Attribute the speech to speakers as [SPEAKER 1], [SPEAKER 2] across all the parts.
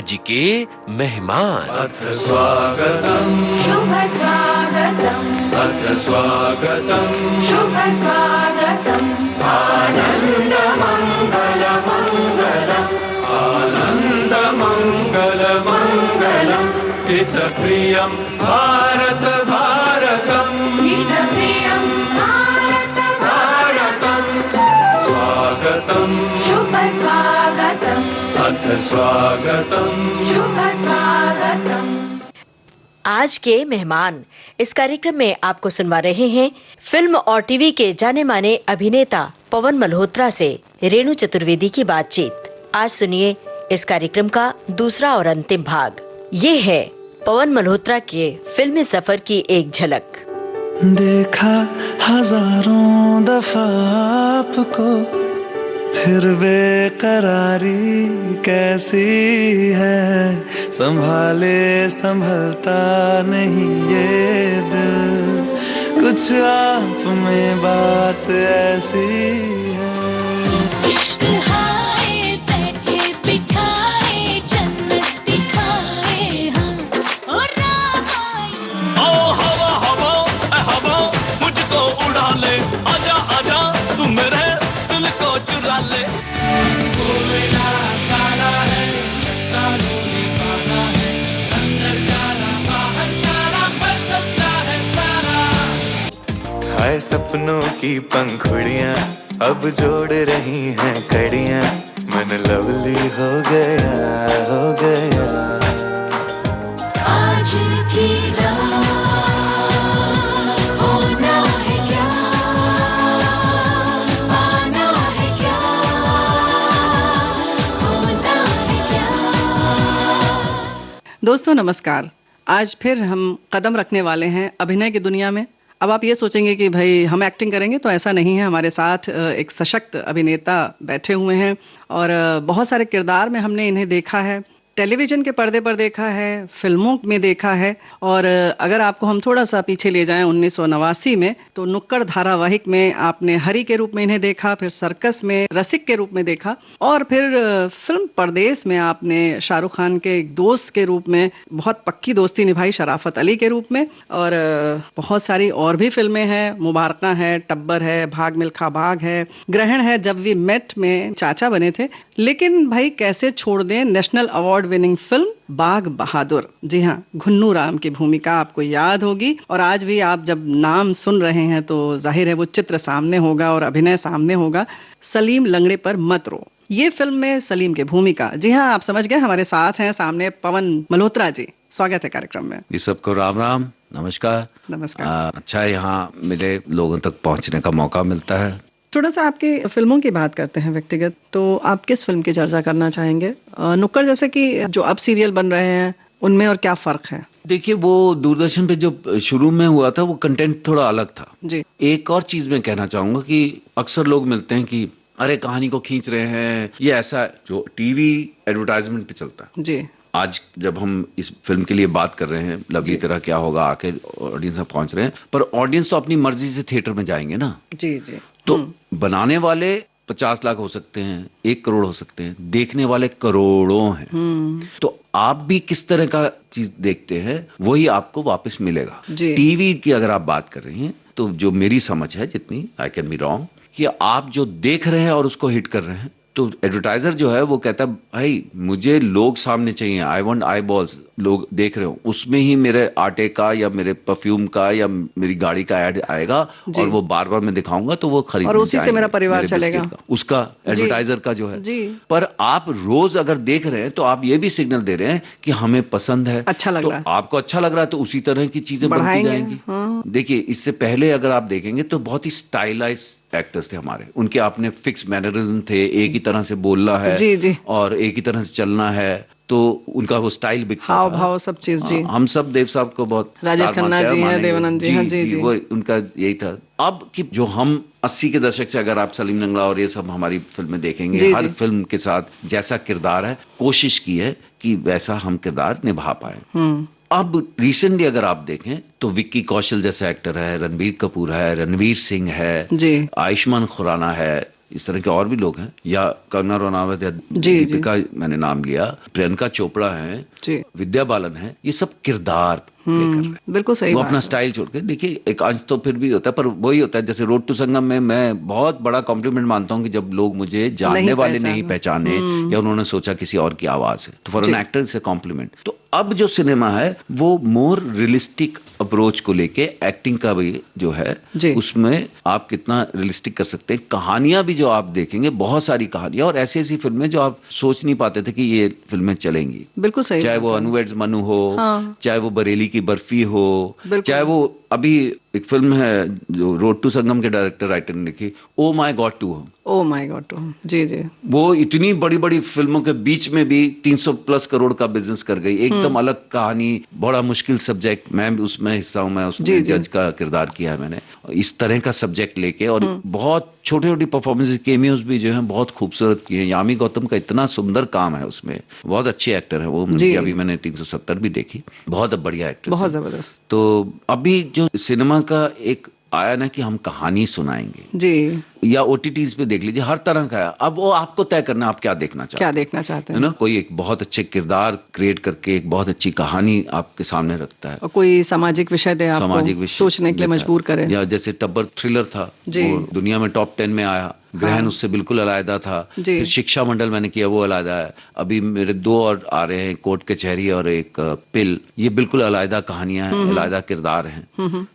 [SPEAKER 1] आज के मेहमान।
[SPEAKER 2] अथ स्वागतम्
[SPEAKER 3] शुभ स्वागतम्
[SPEAKER 2] अथ स्वागतम्
[SPEAKER 3] शुभ स्वागतम्
[SPEAKER 2] आनन्द मङ्गल मङ्गलम् आनन्द मङ्गल मङ्गलम् हितप्रियम् भारत भारतम्
[SPEAKER 3] हितप्रियं भारत
[SPEAKER 2] भारतम् स्वागतम्
[SPEAKER 3] शुभ स्वागतम्
[SPEAKER 2] अथ स्वागतम्
[SPEAKER 3] शुभ स्वागतम्।
[SPEAKER 4] आज के मेहमान इस कार्यक्रम में आपको सुनवा रहे हैं फिल्म और टीवी के जाने माने अभिनेता पवन मल्होत्रा से रेणु चतुर्वेदी की बातचीत। आज सुनिए इस कार्यक्रम का दूसरा और अंतिम भाग। ये है पवन मल्होत्रा के फिल्मी सफर की एक झलक।
[SPEAKER 5] देखा हजारों दफा आपको, फिर बेकरारी कैसी है, संभाले संभलता नहीं ये दिल, कुछ आप में बात ऐसी है।
[SPEAKER 6] इश्क हाय बैठे बिठाए जन्नत दिखाए हम और रामाई।
[SPEAKER 7] ओ हवा हवा ए हवा मुझको उड़ा ले, आजा आजा तू मेरे दिल को चुरा ले। कोयला काला है, चट्टानों ने काला है, अंदर काला बाहर काला पर सच्चा है सारा।
[SPEAKER 5] हाय सपनों की पंखुड़ियां अब जोड़ रही हैं कड़ियां, मन लवली हो गया।
[SPEAKER 6] आज की रात होना है क्या, आना है क्या, होना है क्या।
[SPEAKER 8] दोस्तों नमस्कार। आज फिर हम कदम रखने वाले हैं अभिनय की दुनिया में। अब आप ये सोचेंगे कि भाई हम एक्टिंग करेंगे, तो ऐसा नहीं है। हमारे साथ एक सशक्त अभिनेता बैठे हुए हैं और बहुत सारे किरदार में हमने इन्हें देखा है, टेलीविजन के पर्दे पर देखा है, फिल्मों में देखा है। और अगर आपको हम थोड़ा सा पीछे ले जाएं 1989 में, तो नुक्कड़ धारावाहिक में आपने हरि के रूप में इन्हें देखा, फिर सर्कस में रसिक के रूप में देखा, और फिर फिल्म परदेस में आपने शाहरुख खान के एक दोस्त के रूप में बहुत पक्की दोस्ती निभाई शराफत अली के रूप में। और बहुत सारी और भी फिल्में हैं, मुबारका है, टब्बर है, भाग मिल्खा भाग है, ग्रहण है, जब वी मेट में चाचा बने थे। लेकिन भाई कैसे छोड़ दें नेशनल अवार्ड विनिंग फिल्म बाग बहादुर। जी हाँ, घुन्नू राम की भूमिका आपको याद होगी। और आज भी आप जब नाम सुन रहे हैं तो जाहिर है वो चित्र सामने होगा और अभिनय सामने होगा। सलीम लंगड़े पर मत रो, ये फिल्म में सलीम की भूमिका। जी हाँ, आप समझ गए, हमारे साथ हैं सामने पवन मल्होत्रा जी। स्वागत है कार्यक्रम में।
[SPEAKER 1] ये सबको राम राम, नमस्कार।
[SPEAKER 8] नमस्कार।
[SPEAKER 1] अच्छा, यहाँ मिले लोगों तक पहुँचने का मौका मिलता है।
[SPEAKER 8] थोड़ा सा आपकी फिल्मों की बात करते हैं व्यक्तिगत। तो आप किस फिल्म की चर्चा करना चाहेंगे? नुक्कड़ जैसे कि जो अब सीरियल बन रहे हैं, उनमें और क्या फर्क है?
[SPEAKER 1] देखिए, वो दूरदर्शन पे जो शुरू में हुआ था वो कंटेंट थोड़ा अलग था
[SPEAKER 8] जी।
[SPEAKER 1] एक और चीज मैं कहना चाहूंगा कि अक्सर लोग मिलते हैं कि अरे कहानी को खींच रहे हैं, ये ऐसा जो टीवी एडवर्टाइजमेंट पे चलता है।
[SPEAKER 8] जी।
[SPEAKER 1] आज जब हम इस फिल्म के लिए बात कर रहे हैं, लवली तेरा क्या होगा, आके ऑडियंस में पहुंच रहे हैं, पर ऑडियंस तो अपनी मर्जी से थिएटर में जाएंगे ना।
[SPEAKER 8] जी जी।
[SPEAKER 1] तो बनाने वाले 50 लाख हो सकते हैं, 1 करोड़ हो सकते हैं, देखने वाले करोड़ों हैं। तो आप भी किस तरह का चीज देखते हैं वही आपको वापस मिलेगा।
[SPEAKER 8] जी।
[SPEAKER 1] टीवी की अगर आप बात कर रही हैं, तो जो मेरी समझ है, जितनी, आई कैन बी रॉन्ग, कि आप जो देख रहे हैं और उसको हिट कर रहे हैं, तो एडवर्टाइजर जो है वो कहता है भाई मुझे लोग सामने चाहिए, आई वांट आई बॉल्स, लोग देख रहे हो, उसमें ही मेरे आटे का या मेरे परफ्यूम का या मेरी गाड़ी का ऐड आएगा और वो बार बार मैं दिखाऊंगा तो वो खरीदने
[SPEAKER 8] और उसी से मेरा परिवार चलेगा,
[SPEAKER 1] उसका एडवर्टाइजर का जो है।
[SPEAKER 8] जी।
[SPEAKER 1] पर आप रोज अगर देख रहे हैं तो आप ये भी सिग्नल दे रहे हैं कि हमें पसंद है,
[SPEAKER 8] अच्छा लग
[SPEAKER 1] तो
[SPEAKER 8] रहा है,
[SPEAKER 1] आपको अच्छा लग रहा है, तो उसी तरह की चीजें बढ़ती जाएंगी। देखिए, इससे पहले अगर आप देखेंगे तो बहुत ही स्टाइलाइज एक्टर्स थे हमारे, उनके अपने फिक्स मैनरिज्म थे, एक ही तरह से बोलना है
[SPEAKER 8] जी जी।
[SPEAKER 1] और एक ही तरह से चलना है, तो उनका वो स्टाइल बिकता
[SPEAKER 8] हाव
[SPEAKER 1] था।
[SPEAKER 8] भाव सब चीज। जी।
[SPEAKER 1] हम सब देव साहब को बहुत
[SPEAKER 8] राजेश
[SPEAKER 1] प्यार
[SPEAKER 8] खन्ना
[SPEAKER 1] मानते
[SPEAKER 8] जी हैं,
[SPEAKER 1] मानेंगे।
[SPEAKER 8] देवानंद जी हैं। जी जी।
[SPEAKER 1] वो उनका यही था। अब कि जो हम 80 के दशक से अगर आप सलीम लंगड़ा और ये सब हमारी फिल्में देखेंगे,
[SPEAKER 8] जी
[SPEAKER 1] हर
[SPEAKER 8] जी।
[SPEAKER 1] फिल्म के साथ जैसा किरदार है, कोशिश की है कि वैसा हम किरदार निभा पाए। अब रिसेंटली अगर आप देखें तो विक्की कौशल जैसा एक्टर है, रणबीर कपूर है, रणवीर सिंह है,
[SPEAKER 8] जी।
[SPEAKER 1] आयुष्मान खुराना है, इस तरह के और भी लोग हैं, या कंगना रनावत या
[SPEAKER 8] जी।
[SPEAKER 1] दीपिका, मैंने नाम लिया, प्रियंका चोपड़ा है,
[SPEAKER 8] जी।
[SPEAKER 1] विद्या बालन है, ये सब किरदार प्ले कर रहे हैं।
[SPEAKER 8] बिल्कुल सही
[SPEAKER 1] वो
[SPEAKER 8] बात
[SPEAKER 1] अपना
[SPEAKER 8] है।
[SPEAKER 1] स्टाइल छोड़ के, देखिए एक अंश तो फिर भी होता है, पर वही होता है जैसे रोड टू संगम में मैं बहुत बड़ा कॉम्प्लीमेंट मानता हूँ कि जब लोग मुझे जानने
[SPEAKER 8] नहीं
[SPEAKER 1] वाले
[SPEAKER 8] पहचाना।
[SPEAKER 1] नहीं पहचाने या उन्होंने सोचा किसी और की आवाज है, तो फॉर एन
[SPEAKER 8] जी।
[SPEAKER 1] एक्टर से कॉम्प्लीमेंट। तो अब जो सिनेमा है वो मोर रियलिस्टिक अप्रोच को लेके एक्टिंग का भी जो है
[SPEAKER 8] जी।
[SPEAKER 1] उसमें आप कितना रियलिस्टिक कर सकते हैं। कहानियां भी जो आप देखेंगे, बहुत सारी कहानियां और ऐसी ऐसी फिल्में जो आप सोच नहीं पाते थे कि ये फिल्में चलेंगी।
[SPEAKER 8] बिल्कुल सही
[SPEAKER 1] चाहे
[SPEAKER 8] बात
[SPEAKER 1] वो
[SPEAKER 8] है।
[SPEAKER 1] अनवेड्स मनु हो,
[SPEAKER 8] हाँ।
[SPEAKER 1] चाहे वो बरेली की बर्फी हो,
[SPEAKER 8] बिल्कुल।
[SPEAKER 1] चाहे वो अभी एक फिल्म है जो रोड टू संगम के डायरेक्टर राइटर ने लिखी, oh my God two home.
[SPEAKER 8] Oh my God, जी जी।
[SPEAKER 1] वो इतनी बड़ी बड़ी फिल्मों के बीच में भी 300 प्लस करोड़ का बिजनेस कर गई। एकदम अलग कहानी, बड़ा मुश्किल सब्जेक्ट, मैं भी उसमें हिस्सा हूं, मैं
[SPEAKER 8] जी,
[SPEAKER 1] उसमें
[SPEAKER 8] जी।
[SPEAKER 1] जज का किरदार किया है मैंने। इस तरह का सब्जेक्ट लेके और बहुत छोटी छोटी परफॉर्मेंस, केमियोज भी जो है बहुत खूबसूरत किए हैं। यामी गौतम का इतना सुंदर काम है उसमें, बहुत अच्छी एक्टर है वो।
[SPEAKER 8] जी।
[SPEAKER 1] अभी मैंने 370 भी देखी, बहुत बढ़िया एक्टर।
[SPEAKER 8] बहुत जबरदस्त।
[SPEAKER 1] तो अभी जो सिनेमा का एक आया ना कि हम कहानी सुनाएंगे,
[SPEAKER 8] जी।
[SPEAKER 1] या ओटीटीज पे देख लीजिए, हर तरह का है। अब वो आपको तय करना है आप क्या देखना चाहते
[SPEAKER 8] क्या
[SPEAKER 1] हैं,
[SPEAKER 8] देखना चाहते
[SPEAKER 1] है
[SPEAKER 8] हैं?
[SPEAKER 1] ना। कोई एक बहुत अच्छे किरदार क्रिएट करके एक बहुत अच्छी कहानी आपके सामने रखता है,
[SPEAKER 8] और कोई सामाजिक विषय दे आपको,
[SPEAKER 1] सामाजिक विषय
[SPEAKER 8] सोचने के लिए
[SPEAKER 1] देता है।
[SPEAKER 8] मजबूर करे।
[SPEAKER 1] या जैसे टब्बर थ्रिलर था,
[SPEAKER 8] जी।
[SPEAKER 1] वो दुनिया में टॉप 10 में आया। ग्रहण
[SPEAKER 8] हाँ।
[SPEAKER 1] उससे बिल्कुल अलग था।
[SPEAKER 8] जी।
[SPEAKER 1] फिर शिक्षा मंडल मैंने किया, वो अलग है। अभी मेरे 2 और आ रहे हैं, कोर्ट कचहरी और एक पिल, ये बिल्कुल अलग कहानियां हैं, अलग किरदार हैं।
[SPEAKER 8] हम्म।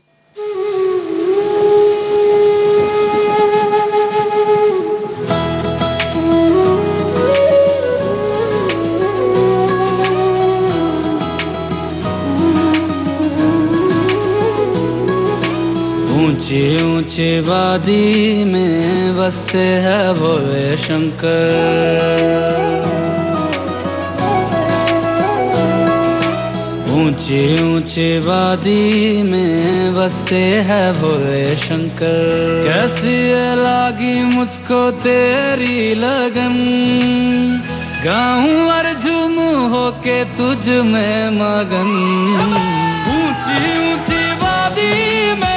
[SPEAKER 7] ऊंचे ऊंचे वादी में बसते हैं भोले शंकर। ऊंचे ऊंचे वादी में बसते हैं भोले शंकर। कैसी लागी मुझको तेरी लगन, गाऊं और झूमूं होके तुझ में मगन। ऊंची ऊंची वादी में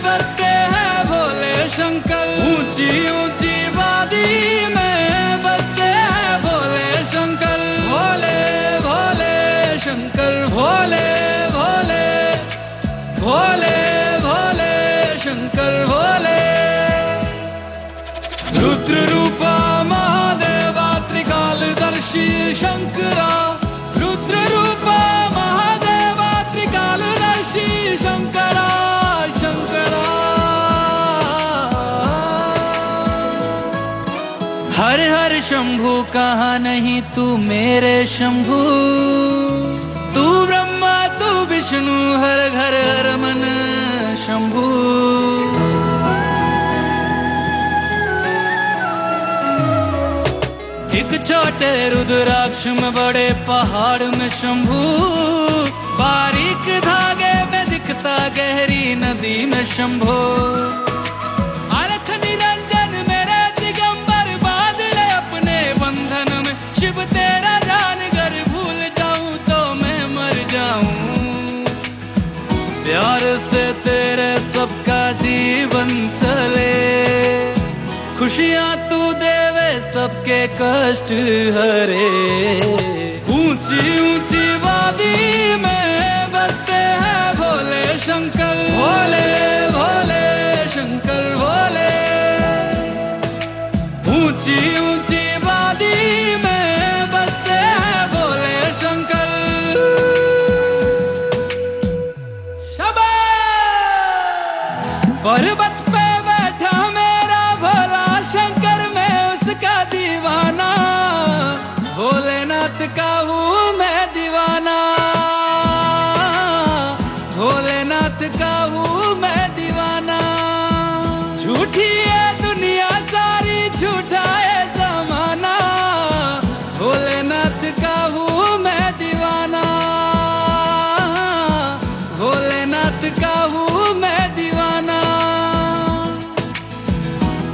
[SPEAKER 7] बसते हैं भोले शंकर। ऊंची ऊंची वादी में बसते हैं भोले शंकर। भोले भोले शंकर, भोले भोले भोले भोले शंकर भोले। रुद्र रूपा महादेवा त्रिकालदर्शी शंकरा। रुद्र रूपा महादेवा त्रिकालदर्शी शंकरा शंकरा। हर हर शंभु कहा नहीं तू मेरे शंभु। तू ब्रह्मा तू विष्णु, हर घर हर मन शंभु। एक छोटे रुद्राक्ष में, बड़े पहाड़ में शंभु। बारीक धागे में दिखता गहरी नदी में शंभु। अलख निरंजन मेरे दिगंबर, बांध ले अपने बंधन में। शिव तेरा जान घर भूल जाऊं तो मैं मर जाऊं। प्यार से तेरे सबका जीवन चले, खुशियां तू देवे सबके कष्ट हरे। ऊंची ऊंची वादी में बसते हैं भोले शंकर। भोले भोले शंकर भोले। ऊंची ऊंची वादी में बसते हैं भोले शंकर। शाबाश। पर्वत पे बैठा मेरा भोला शंकर, मैं उसका दीवाना। भोलेनाथ का हूँ मैं दीवाना। भोलेनाथ का हूँ मैं दीवाना। झूठी है दुनिया सारी, झूठा है जमाना। भोलेनाथ का हूँ मैं दीवाना। भोलेनाथ का हूँ मैं दीवाना।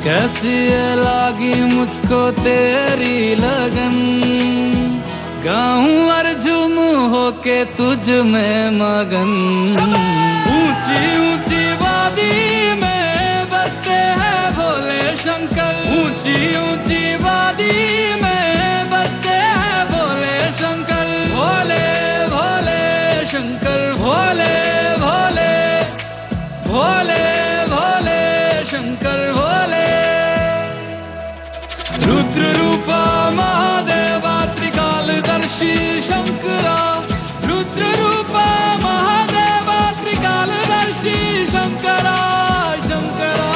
[SPEAKER 7] कैसी लागी मुझको तेरी लगन, गाऊं और झूमूं होके तुझ में मगन। ऊंची ऊंची वादी में बसते हैं भोले शंकर ऊंची ऊंची वादी में बसते हैं भोले शंकर भोले भोले शंकर भोले भोले भोले भोले शंकर भोले रुद्र रूपा महादेवा त्रिकालदर्शी शंकरा रुद्र रूपा महादेवा त्रिकालदर्शी शंकरा शंकरा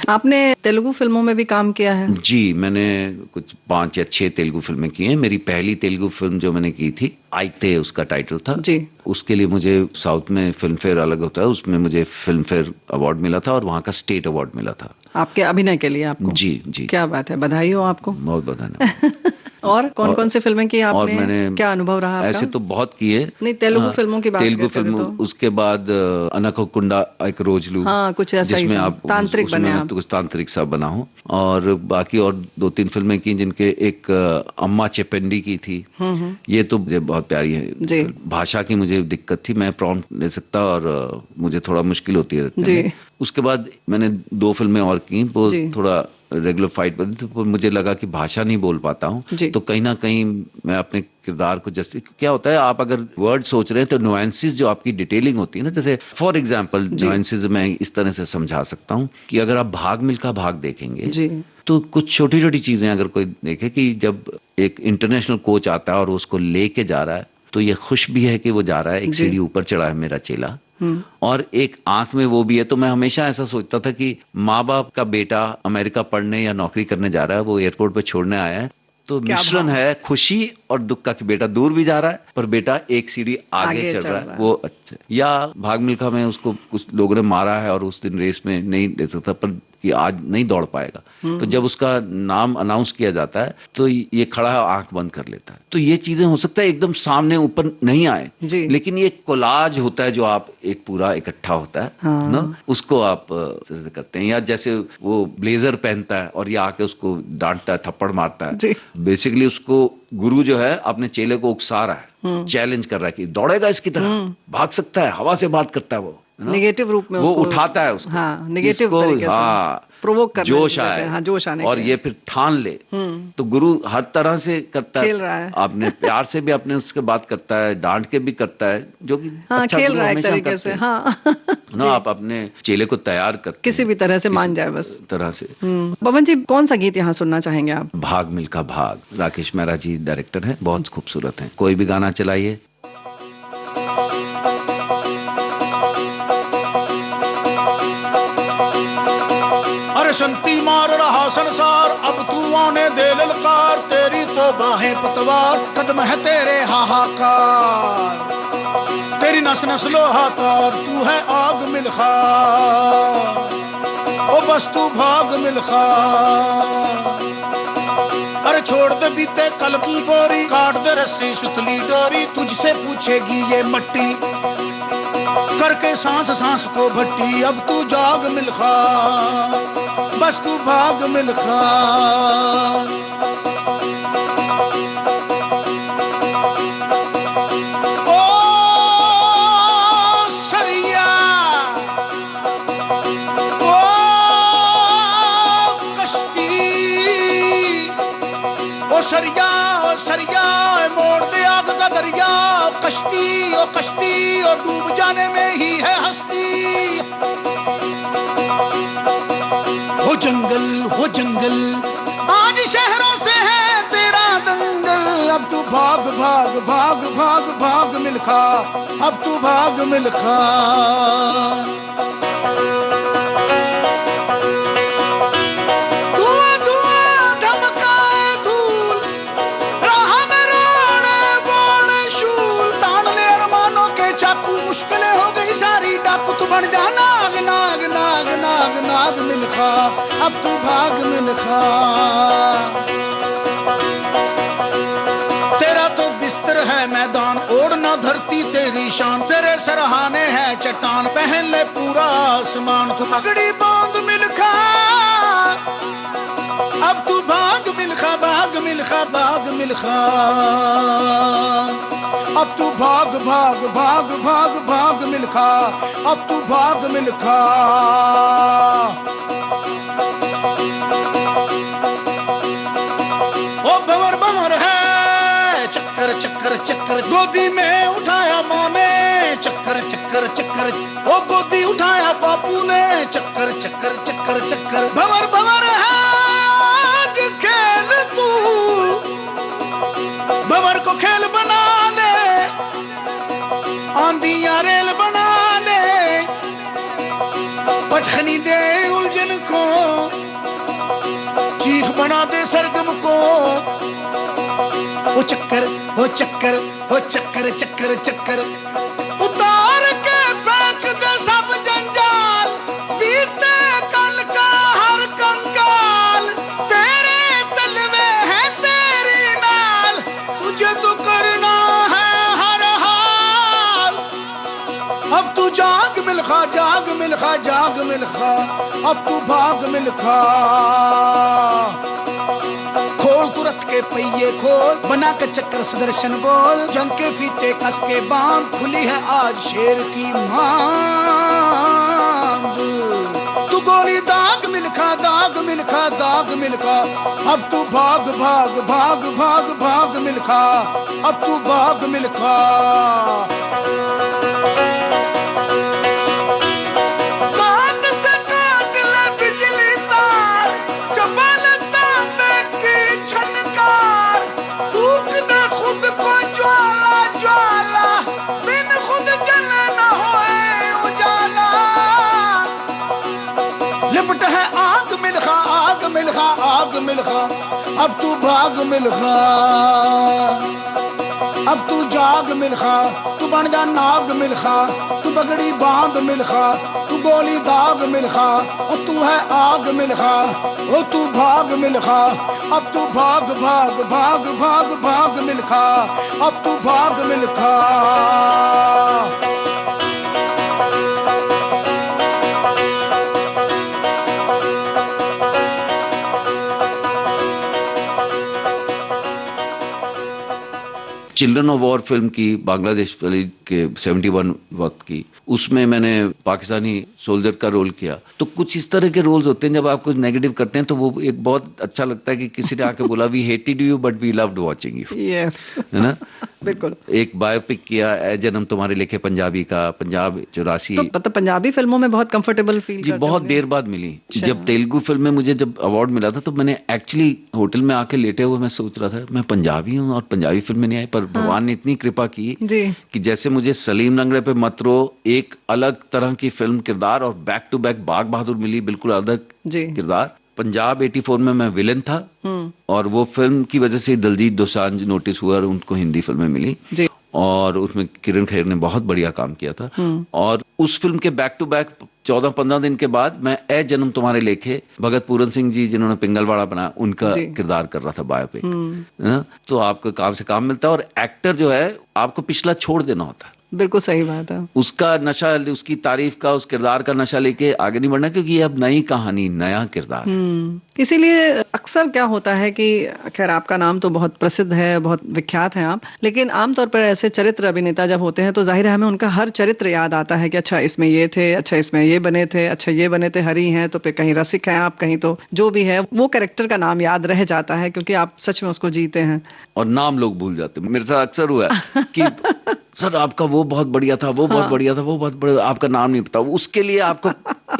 [SPEAKER 8] आपने तेलुगु फिल्मों में भी काम किया है।
[SPEAKER 1] जी, मैंने कुछ 5 या 6 तेलुगु फिल्में की हैं। मेरी पहली तेलुगु फिल्म जो मैंने की थी आइते उसका टाइटल था
[SPEAKER 8] जी।
[SPEAKER 1] उसके लिए मुझे साउथ में फिल्म फेयर अलग होता है, उसमें मुझे फिल्म फेयर अवार्ड मिला था और वहाँ का स्टेट अवार्ड मिला था।
[SPEAKER 8] आपके अभिनय के लिए आपको?
[SPEAKER 1] जी जी।
[SPEAKER 8] क्या बात है, बधाई हो आपको।
[SPEAKER 1] बहुत बहुत धन्यवाद।
[SPEAKER 8] और कौन कौन से फिल्में की आपने?
[SPEAKER 1] और मैंने
[SPEAKER 8] क्या अनुभव रहा आपका?
[SPEAKER 1] ऐसे तो बहुत किए।
[SPEAKER 8] नहीं, तेलुगु फिल्मों की बात
[SPEAKER 1] तेलुगु
[SPEAKER 8] करते
[SPEAKER 1] फिल्म
[SPEAKER 8] हैं तो।
[SPEAKER 1] उसके बाद अनकोकुंडा एक रोजलू,
[SPEAKER 8] हाँ, कुछ ऐसा ही
[SPEAKER 1] जिसमें
[SPEAKER 8] था।
[SPEAKER 1] आप
[SPEAKER 8] तांत्रिक
[SPEAKER 1] उसमें
[SPEAKER 8] बने
[SPEAKER 1] मैं
[SPEAKER 8] आप।
[SPEAKER 1] तो कुछ तांत्रिक सा बना हूँ। और बाकी और 2-3 फिल्में की जिनके एक अम्मा चेपेंडी की थी। ये तो मुझे बहुत प्यारी
[SPEAKER 8] जी।
[SPEAKER 1] है। भाषा की मुझे दिक्कत थी, मैं प्रॉम्प्ट ले सकता और मुझे थोड़ा मुश्किल होती है रखने
[SPEAKER 8] जी।
[SPEAKER 1] में। उसके बाद मैंने 2 फिल्में और की, वो
[SPEAKER 8] जी।
[SPEAKER 1] थोड़ा रेगुलर फाइट बनी थी, तो मुझे लगा कि भाषा नहीं बोल पाता
[SPEAKER 8] जी।
[SPEAKER 1] हूँ, तो कहीं ना कहीं मैं अपने किरदार को जैसे क्या होता है, आप अगर वर्ड सोच रहे हैं तो नुएंसेस जो आपकी डिटेलिंग होती है ना, जैसे फॉर एग्जांपल नुएंसेस मैं इस तरह से समझा सकता हूँ कि अगर आप भाग मिल्खा भाग देखेंगे
[SPEAKER 8] जी।
[SPEAKER 1] तो कुछ छोटी छोटी चीजें अगर कोई देखे कि जब एक इंटरनेशनल कोच आता है और उसको लेके जा रहा है तो ये खुश भी है कि वो जा रहा है, एक
[SPEAKER 8] जी।
[SPEAKER 1] सीढ़ी ऊपर चढ़ा है मेरा चेला, और एक आंख में वो भी है। तो मैं हमेशा ऐसा सोचता था कि माँ बाप का बेटा अमेरिका पढ़ने या नौकरी करने जा रहा है, वो एयरपोर्ट पे छोड़ने आया है, तो
[SPEAKER 8] क्या
[SPEAKER 1] मिश्रण
[SPEAKER 8] भाव?
[SPEAKER 1] है खुशी और दुख का कि बेटा दूर भी जा रहा है पर बेटा एक सीढ़ी आगे चढ़ रहा है, वो अच्छा। या भाग मिल्खा में उसको कुछ लोगों ने मारा है और उस दिन रेस में नहीं दे सकता, पर कि आज नहीं दौड़ पाएगा, तो जब उसका नाम अनाउंस किया जाता है तो ये खड़ा है, आंख बंद कर लेता है। तो ये चीजें हो सकता है एकदम सामने ऊपर नहीं आए,
[SPEAKER 8] जी।
[SPEAKER 1] लेकिन ये कोलाज होता है जो आप एक पूरा इकट्ठा होता है
[SPEAKER 8] हाँ।
[SPEAKER 1] ना, उसको आप करते हैं। या जैसे वो ब्लेजर पहनता है और ये आके उसको डांटता है, थप्पड़ मारता है,
[SPEAKER 8] जी।
[SPEAKER 1] बेसिकली उसको गुरु जो है अपने चेले को उकसा रहा है, चैलेंज कर रहा है कि दौड़ेगा इसकी तरह, भाग सकता है, हवा से बात करता है, वो
[SPEAKER 8] नेगेटिव रूप में
[SPEAKER 1] वो
[SPEAKER 8] उसको
[SPEAKER 1] उठाता है उसको,
[SPEAKER 8] हाँ, नेगेटिव
[SPEAKER 1] इसको,
[SPEAKER 8] तरीके से
[SPEAKER 1] हाँ,
[SPEAKER 8] प्रोवोक करना,
[SPEAKER 1] जोश
[SPEAKER 8] कहते
[SPEAKER 1] आए,
[SPEAKER 8] हैं, हाँ, जोश आने
[SPEAKER 1] और
[SPEAKER 8] के।
[SPEAKER 1] ये फिर ठान ले। तो गुरु हर तरह से करता
[SPEAKER 8] खेल रहा है।
[SPEAKER 1] आपने प्यार से भी अपने उसके बात करता है, डांट के भी करता है, जो कि
[SPEAKER 8] हाँ,
[SPEAKER 1] अच्छा
[SPEAKER 8] खेल
[SPEAKER 1] गुरु
[SPEAKER 8] रहा है एक
[SPEAKER 1] हमेशा
[SPEAKER 8] तरीके
[SPEAKER 1] करते
[SPEAKER 8] से,
[SPEAKER 1] हैं।
[SPEAKER 8] हाँ।
[SPEAKER 1] ना, आप अपने चेले को तैयार करते
[SPEAKER 8] किसी
[SPEAKER 1] हैं,
[SPEAKER 8] भी तरह से
[SPEAKER 1] किसी
[SPEAKER 8] मान जाए बस।
[SPEAKER 1] तरह से।
[SPEAKER 8] पवन जी, कौन सा गीत यहाँ सुनना चाहेंगे आप?
[SPEAKER 1] भाग मिल्खा भाग, राकेश मेहरा जी डायरेक्टर है, बहुत खूबसूरत है। कोई भी गाना चलाइए।
[SPEAKER 9] अरे संती मार रहा संसार, अब तू आने दे ललकार, तेरी तो बाहें पतवार, कदम है तेरे हाहाकार, तेरी नस नस लोहा तार, तू है आग मिल्खा, ओ बस तू भाग मिल्खा। अरे छोड़ दे बीते कल की गोरी, काट दे रस्सी सुतली डोरी, तुझसे पूछेगी ये मट्टी, करके सांस सांस को भट्टी, अब तू जाग मिल्खा, बस तू भाग मिल्खा। ओ सरिया, ओ कश्ती, ओ सरिया मोड़ दे आग का दरिया, ओ कश्ती और डूब जाने में ही है हस्ती। हो जंगल आज शहरों से है तेरा दंगल, अब तू भाग भाग भाग भाग भाग मिल्खा, अब तू भाग मिल्खा। धुआं धुआं धमकाए धूल, राह में रोड़े बोड़े शूल, तान ले अरमानों के चाकू, मुश्किलें हो गई सारी डाकू, तू बन जा नाग नाग नाग नाग नाग मिल्खा, अब तू भाग मिल्खा। तेरा तो बिस्तर है मैदान, ओढ़ना धरती तेरी शान, तेरे सरहाने हैं चट्टान, पहन ले पूरा आसमान, तू पगड़ी बांध मिल्खा, अब तू भाग मिल्खा भाग मिल्खा भाग मिल्खा अब तू भाग भाग भाग भाग भाग मिल्खा अब तू भाग मिल्खा ओ भंवर भंवर है चक्कर चक्कर चक्कर गोदी में उठाया माँ ने चक्कर चक्कर चक्कर ओ गोदी उठाया बापू ने चक्कर चक्कर चक्कर चक्कर भंवर भंवर है आज खेल तू भंवर को खेल बना दे आंधियां रेल बना दे पटखनी दे उलझन को चीख बना दे सरगम को वो चक्कर वो चक्कर वो चक्कर चक्कर चक्कर उतार के फेंक दे सब जंजाल बीते कल का हर कंकाल तेरे दिल में है तेरी नाल तुझे तो करना है हर हाल अब तू जाग मिल्खा जाग मिल्खा जाग मिल्खा अब तू भाग मिल्खा खोल तुरंत के पहिए खोल बना के चक्कर सुदर्शन बोल जंग के फीते कस के बांध खुली है आज शेर की मांग तू गोली दाग मिल्खा दाग मिल्खा दाग मिल्खा अब तू भाग भाग भाग भाग भाग मिल्खा अब तू भाग मिल्खा लिपट है आग मिल्खा आग मिल्खा आग मिल्खा अब तू भाग मिल्खा अब तू जाग मिल्खा तू बन जा नाग मिल्खा तू पगड़ी बांध मिल्खा तू गोली दाग मिल्खा ओ तू है आग मिल्खा ओ तू भाग मिल्खा अब तू भाग भाग भाग भाग भाग मिल्खा अब तू भाग Milkha
[SPEAKER 1] children of war film की बांग्लादेश के 71 वक्त की उसमें मैंने पाकिस्तानी सोल्जर का रोल किया तो कुछ इस तरह के रोल्स होते हैं जब आप कुछ नेगेटिव करते हैं तो वो एक बहुत अच्छा लगता है कि किसी ने आके बोला we hated you but we loved watching you
[SPEAKER 8] yes
[SPEAKER 1] है ना
[SPEAKER 8] बिल्कुल
[SPEAKER 1] एक बायोपिक किया ए जन्म तुम्हारे लिखे पंजाबी का पंजाब 84
[SPEAKER 8] तो मतलब पंजाबी फिल्मों में बहुत कंफर्टेबल फील
[SPEAKER 1] ये बहुत देर बाद मिली जब तेलुगु फिल्म में मुझे जब अवार्ड मिला था तो मैंने एक्चुअली होटल में आके लेटे हुए मैं सोच रहा था मैं पंजाबी हूँ और पंजाबी फिल्म में नहीं आई पर भगवान ने इतनी कृपा की
[SPEAKER 8] जी
[SPEAKER 1] कि जैसे मुझे सलीम लंगड़े पे मत रो एक अलग तरह की फिल्म किरदार और बैक टू बैक बाग बहादुर मिली बिल्कुल अलग
[SPEAKER 8] जी
[SPEAKER 1] किरदार पंजाब 84 में मैं विलेन था और वो फिल्म की वजह से दलजीत दोसांझ नोटिस हुआ और उनको हिंदी फिल्में मिली
[SPEAKER 8] जी
[SPEAKER 1] और उसमें किरण खेर ने बहुत बढ़िया काम किया था और उस फिल्म के बैक टू बैक 14-15 दिन के बाद मैं ए जन्म तुम्हारे लेखे भगत पूरन सिंह जी जिन्होंने पिंगलवाड़ा बनाया उनका किरदार कर रहा था बायोपिक तो आपको काम से काम मिलता है और एक्टर जो है आपको पिछला छोड़ देना होता है
[SPEAKER 8] बिल्कुल सही बात है
[SPEAKER 1] उसका नशा उसकी तारीफ का उस किरदार का नशा लेके आगे नहीं बढ़ना क्योंकि ये अब नई कहानी नया किरदार
[SPEAKER 8] इसीलिए अक्सर क्या होता है कि खैर आपका नाम तो बहुत प्रसिद्ध है बहुत विख्यात है आप लेकिन आमतौर पर ऐसे चरित्र अभिनेता जब होते हैं तो जाहिर है हमें उनका हर चरित्र याद आता है कि अच्छा इसमें ये थे अच्छा इसमें ये बने थे अच्छा ये बने थे हरी हैं तो फिर कहीं रसिक हैं आप कहीं तो जो भी है वो कैरेक्टर का नाम याद रह जाता है क्योंकि आप सच में उसको जीते हैं
[SPEAKER 1] और नाम लोग भूल जाते हैं मेरे साथ अक्सर हुआ है कि सर आपका वो बहुत बढ़िया था वो बहुत बढ़िया था वो बहुत बढ़िया आपका नाम नहीं पता उसके लिए आपको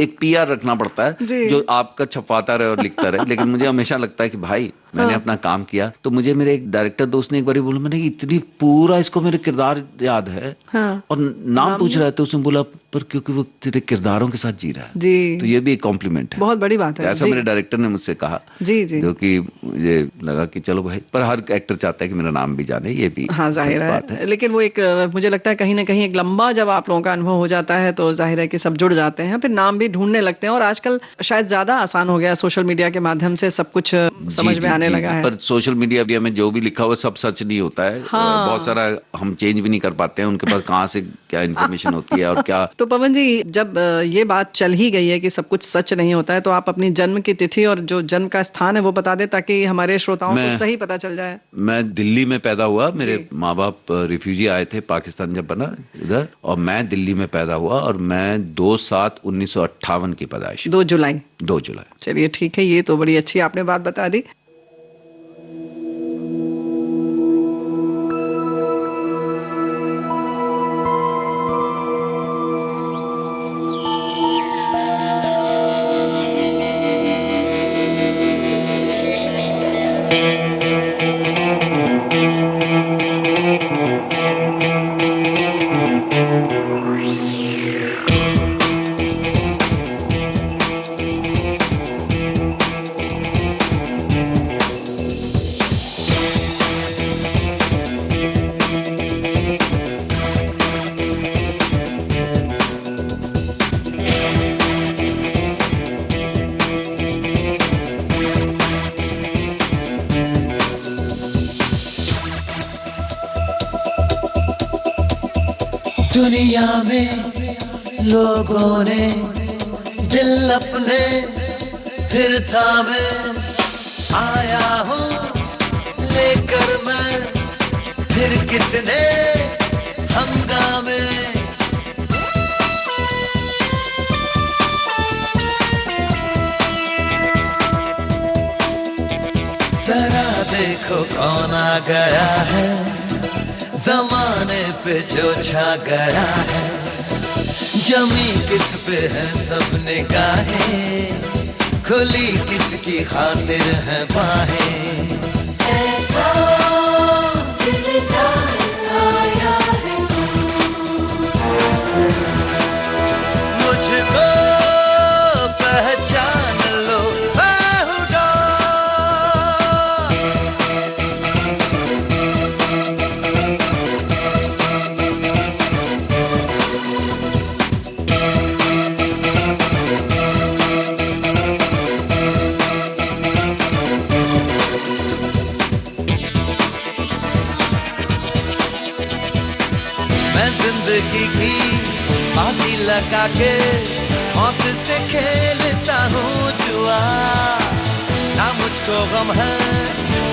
[SPEAKER 1] एक पीआर रखना पड़ता है जो आपका छपवाता रहे और लिखता रहे लेकिन मुझे हमेशा लगता है कि भाई मैंने अपना काम किया तो मुझे मेरे एक डायरेक्टर दोस्त ने एक बार बोला मैंने इतनी पूरा इसको मेरे किरदार याद है और नाम पूछ रहा है तो उसने बोला पर क्योंकि वो तेरे किरदारों के साथ जी रहा है
[SPEAKER 8] जी
[SPEAKER 1] तो ये भी एक कॉम्प्लीमेंट है
[SPEAKER 8] बहुत बड़ी बात है
[SPEAKER 1] ऐसा मेरे डायरेक्टर ने मुझसे कहा
[SPEAKER 8] जी जी
[SPEAKER 1] जो कि मुझे लगा कि चलो भाई पर हर एक्टर चाहता है कि मेरा नाम भी जाने ये भी
[SPEAKER 8] हाँ जाहिर है लेकिन वो एक मुझे लगता है कहीं ना कहीं एक लंबा जब आप लोगों का अनुभव हो जाता है तो जाहिर है कि सब जुड़ जाते हैं फिर नाम भी ढूंढने लगते हैं और आजकल शायद ज्यादा आसान हो गया सोशल मीडिया के माध्यम से सब कुछ समझ में आने लगा है
[SPEAKER 1] पर सोशल मीडिया में जो भी लिखा हुआ सब सच नहीं होता है बहुत सारा हम चेंज भी नहीं कर पाते हैं उनके पास कहाँ से क्या इन्फॉर्मेशन होती है और क्या
[SPEAKER 8] तो पवन जी, जब ये बात चल ही गई है कि सब कुछ सच नहीं होता है, तो आप अपनी जन्म की तिथि और जो जन्म का स्थान है वो बता दें, ताकि हमारे श्रोताओं को सही पता चल जाए।
[SPEAKER 1] मैं दिल्ली में पैदा हुआ। मेरे माँ बाप रिफ्यूजी आए थे, पाकिस्तान जब बना इधर, और मैं दिल्ली में पैदा हुआ, और मैं 2/7/1958 की पैदाइश।
[SPEAKER 8] 2 जुलाई।
[SPEAKER 1] 2 जुलाई।
[SPEAKER 8] चलिए ठीक है, ये तो बड़ी अच्छी आपने बात बता दी।
[SPEAKER 10] दुनिया में लोगों ने दिल अपने फिर थामे, आया हूँ लेकर मैं फिर कितने हंगामे। जरा देखो कौन आ गया है, जमाने पे जो छा गया है। जमी किस पे है सब निगाहें, खुली किसकी खातिर है बाहें।
[SPEAKER 6] ऐसा दिलदार आया है
[SPEAKER 10] मुझको पहचान लो बेहुदा। जिंदगी की बाजी लगा के मौत से खेलता हूँ जुआ। ना मुझको गम है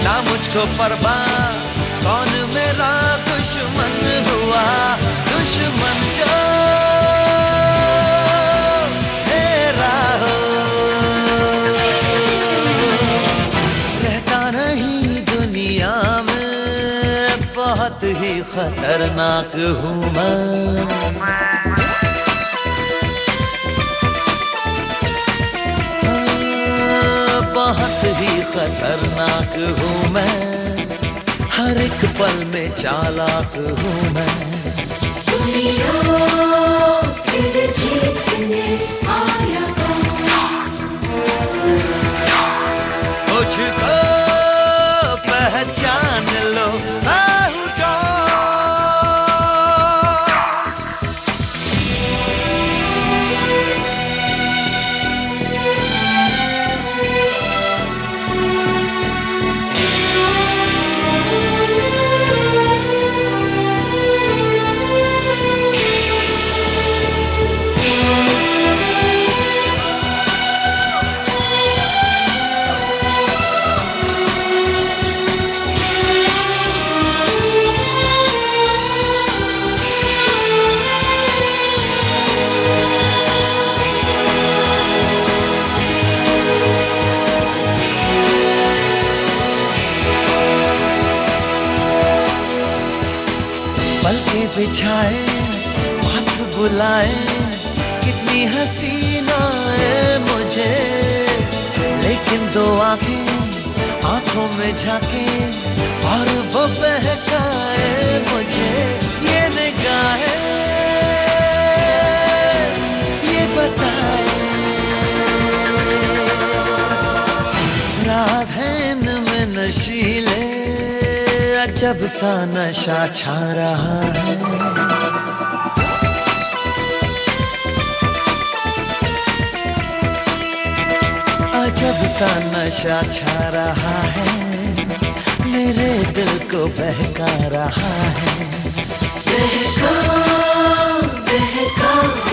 [SPEAKER 10] ना मुझको परवाह, कौन मेरा दुश्मन हुआ। दुश्मन जो मेरा हो, रहता नहीं दुनिया में, बहुत ही खतरनाक हूँ मैं। बहुत ही खतरनाक हूँ मैं, हर एक पल में चालाक हूँ मैं।
[SPEAKER 6] दुनिया फिर जीतने आया
[SPEAKER 10] मुझको पहचान लो बेहुदा। पलके बिछाए पास बुलाए, कितनी हसीनाएं मुझे, लेकिन दो आंखें आंखों में झांके और वो बहकाए मुझे। ये निगाहें ये बताए, रात है इनमें नशीले, अजब सा नशा छा रहा है। अजब सा नशा छा रहा है, मेरे दिल को बहका रहा है।
[SPEAKER 6] बहका बहका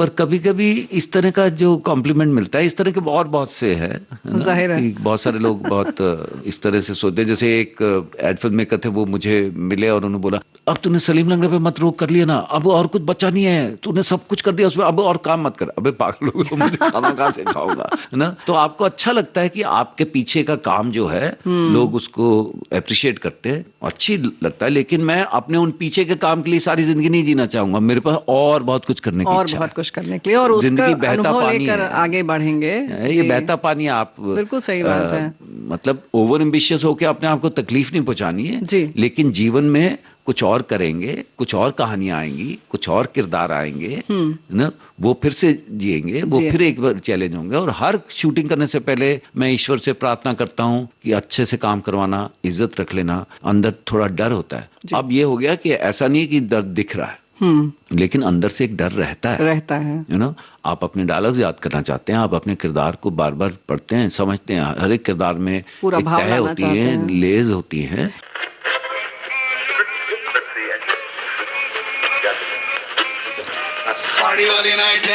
[SPEAKER 1] पर कभी कभी इस तरह का जो कॉम्प्लीमेंट मिलता है, इस तरह के और बहुत से है ना,
[SPEAKER 8] जाहिर है।
[SPEAKER 1] कि बहुत सारे लोग बहुत इस तरह से सोचते हैं। जैसे एक एड फिल्म मेकर थे, वो मुझे मिले और उन्होंने बोला, अब तूने सलीम लंगड़ा पे मत रोक कर लिया ना, अब और कुछ बचा नहीं है, तूने सब कुछ कर दिया उसमें, अब और काम मत कर। अबे पागल हो, मुझे खाना कहाँ से खाऊंगा, है ना। तो आपको अच्छा लगता है कि आपके पीछे का काम जो है लोग उसको अप्रिशिएट करते हैं, अच्छी लगता है। लेकिन मैं अपने उन पीछे के काम के लिए सारी जिंदगी नहीं जीना चाहूंगा, मेरे पास और बहुत कुछ करने की
[SPEAKER 8] और
[SPEAKER 1] इच्छा
[SPEAKER 8] बहुत
[SPEAKER 1] है।
[SPEAKER 8] कुछ करने के लिए, और उसका
[SPEAKER 1] जिंदगी बहता
[SPEAKER 8] अनुभव
[SPEAKER 1] पानी
[SPEAKER 8] लेकर
[SPEAKER 1] है।
[SPEAKER 8] आगे बढ़ेंगे।
[SPEAKER 1] ये
[SPEAKER 8] जी।
[SPEAKER 1] बहता पानी है। आप
[SPEAKER 8] बिल्कुल सही बात है।
[SPEAKER 1] मतलब ओवर एम्बिशियस होकर अपने आप को तकलीफ नहीं पहुंचानी है
[SPEAKER 8] जी।
[SPEAKER 1] लेकिन जीवन में कुछ और करेंगे, कुछ और कहानियां आएंगी, कुछ और किरदार आएंगे ना, वो फिर से जिएंगे, वो
[SPEAKER 8] जी।
[SPEAKER 1] फिर एक बार चैलेंज होंगे। और हर शूटिंग करने से पहले मैं ईश्वर से प्रार्थना करता हूं कि अच्छे से काम करवाना, इज्जत रख लेना। अंदर थोड़ा डर होता है। अब ये हो गया कि ऐसा नहीं कि दर्द दिख रहा है, लेकिन अंदर से एक डर रहता है। यू नो, आप अपने डायलॉग्स याद करना चाहते हैं, आप अपने किरदार को बार बार पढ़ते हैं, समझते हैं। हर एक किरदार में एक तय होती है, लेज होती है।
[SPEAKER 9] पार्टी वाली नाइट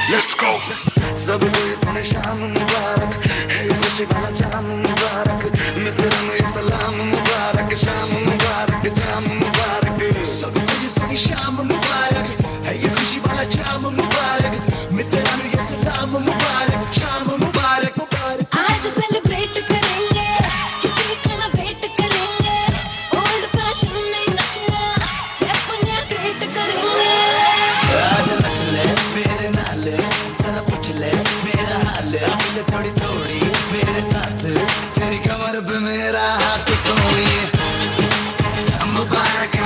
[SPEAKER 2] Let's go. सब कोई सुने शाम मुबारक है, खुशी वाला जाम मुबारक, मित्रों ये सलाम मुबारक, शाम मुबारक, जाम मुबारक। सब कोई सुने शाम मुबारक है, ये खुशी वाला जाम मुबारक, मित्रों ये सलाम मुबारक, शाम मुबारक मुबारक।
[SPEAKER 6] आज सेलिब्रेट करेंगे, किसी का ना वेट करेंगे, ओल्ड फैशन में नचना, स्टेप नया क्रिएट करेंगे।
[SPEAKER 2] आज नच ले मेरे नाल, जरा पूछ ले मेरा हाल, अभी थोड़ी थोड़ी मेरे साथ, तेरी कमर पे मेरा हाथ सोनिए। मुबारक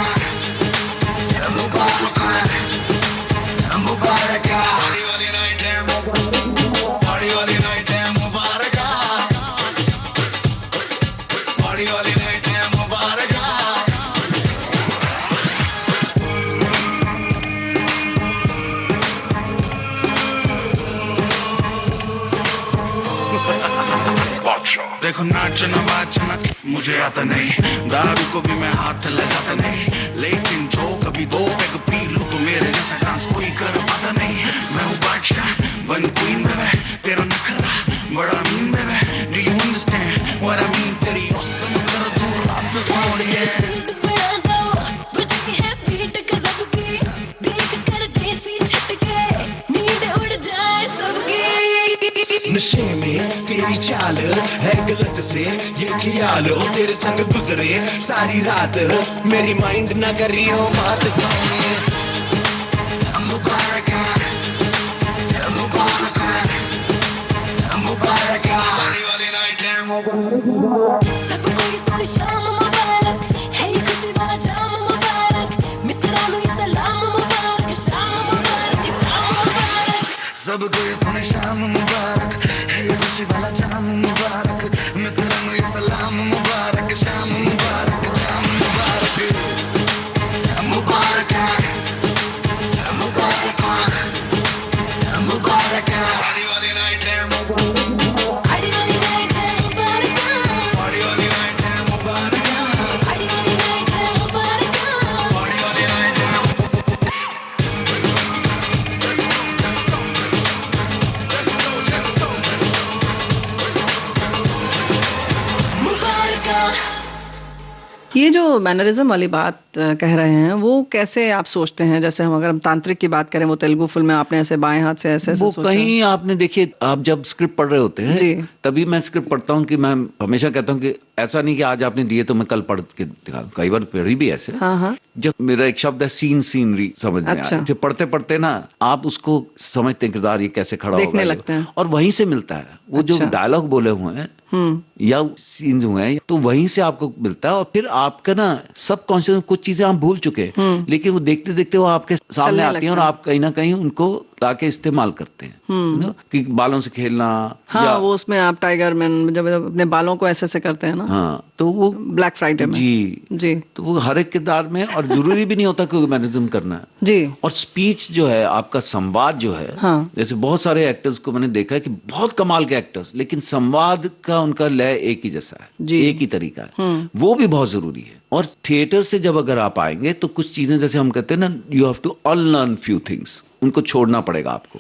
[SPEAKER 2] मुबारक मुबारक, पार्टी वाली नाइट है, पार्टी वाली नाइट है मुबारक, पार्टी वाली नाइट है मुबारक। देखो नाचना वाचना मुझे आता नहीं, दारू को भी मैं हाथ लगाता नहीं, लेकिन जो कभी दो पैग पी लूं तो मेरे जैसा डांस कोई कर पाता नहीं। मैं हूँ बादशाह बन क्वीन बेबे, तेरा नखरा बड़ा मीन बेबे, do you understand what I mean? तेरी औसम कर दूर वापस मोड़िए।
[SPEAKER 6] बीट बढ़ा दो, बजती है बीट गजब की, देख कर देसी झटके, नींद उड़ जाए सबकी।
[SPEAKER 2] नशे में तेरी चाल है गलत से ये ख्याल, ओ तेरे संग गुजरे सारी रात, मेरी माइंड ना करियो बात सोनिए। मुबारक मुबारक मुबारक, पार्टी वाली नाइट है मुबारक।
[SPEAKER 6] सब कोई सुन शाम मुबारक है, ये खुशी वाला जाम मुबारक, मित्रों ये सलाम मुबारक, शाम मुबारक, जाम मुबारक।
[SPEAKER 2] सब कोई सुने शाम मुबारक है, ये खुशी वाला जाम मुबारक, मित्रों ये सलाम मुबारक, शाम मुबारक, जाम मुबारक। मुबारक मुबारक मुबारक, पार्टी वाली नाइट है मुबारक,
[SPEAKER 6] पार्टी वाली नाइट है मुबारक,
[SPEAKER 2] पार्टी वाली नाइट है मुबारक,
[SPEAKER 6] पार्टी वाली नाइट है मुबारक।
[SPEAKER 2] पार्टी वाली नाइट है
[SPEAKER 8] ये जो मैनरिज्म वाली बात कह रहे हैं, वो कैसे आप सोचते हैं? जैसे हम अगर हम तांत्रिक की बात करें, वो तेलुगु फिल्म में आपने ऐसे बाएं हाथ से ऐसे
[SPEAKER 1] वो
[SPEAKER 8] सोचा।
[SPEAKER 1] कहीं आपने देखिए, आप जब स्क्रिप्ट पढ़ रहे होते
[SPEAKER 8] जी।
[SPEAKER 1] हैं तभी मैं स्क्रिप्ट पढ़ता हूँ कि मैं हमेशा कहता हूँ कि ऐसा नहीं कि आज आपने दिए तो मैं कल पढ़ के दिखा, कई बार पढ़ी भी ऐसे।
[SPEAKER 8] हाँ।
[SPEAKER 1] जब मेरा एक शब्द है सीनरी समझ में
[SPEAKER 8] अच्छा।
[SPEAKER 1] आया, पढ़ते पढ़ते ना आप उसको समझते हैं किरदार ये कैसे खड़ा
[SPEAKER 8] देखने
[SPEAKER 1] होगा,
[SPEAKER 8] लगते हैं।
[SPEAKER 1] और वहीं से मिलता है वो जो
[SPEAKER 8] अच्छा।
[SPEAKER 1] डायलॉग बोले हुए हैं या सीन्स हुए हैं, तो वहीं से आपको मिलता है। और फिर आपका ना सबकॉन्शियस कुछ चीजें आप भूल चुके हैं, लेकिन वो देखते देखते वो आपके सामने आती हैं और आप कहीं ना कहीं उनको लाके इस्तेमाल करते हैं, you know, कि बालों से खेलना।
[SPEAKER 8] हाँ, वो उसमें आप टाइगर मैन जब अपने बालों को ऐसे ऐसे करते हैं ना,
[SPEAKER 1] हाँ, तो वो
[SPEAKER 8] ब्लैक फ्राइडे में जी
[SPEAKER 1] तो वो हर एक किरदार में, और जरूरी भी नहीं होता कोई मैनरिज्म करना है
[SPEAKER 8] जी।
[SPEAKER 1] और स्पीच जो है, आपका संवाद जो है,
[SPEAKER 8] हाँ।
[SPEAKER 1] जैसे बहुत सारे एक्टर्स को मैंने देखा है कि बहुत कमाल के एक्टर्स, लेकिन संवाद का उनका लय एक ही जैसा है, एक ही तरीका है, वो भी बहुत जरूरी है। और थिएटर से जब अगर आप आएंगे तो कुछ चीजें, जैसे हम कहते हैं ना, you have to unlearn few things, उनको छोड़ना पड़ेगा आपको।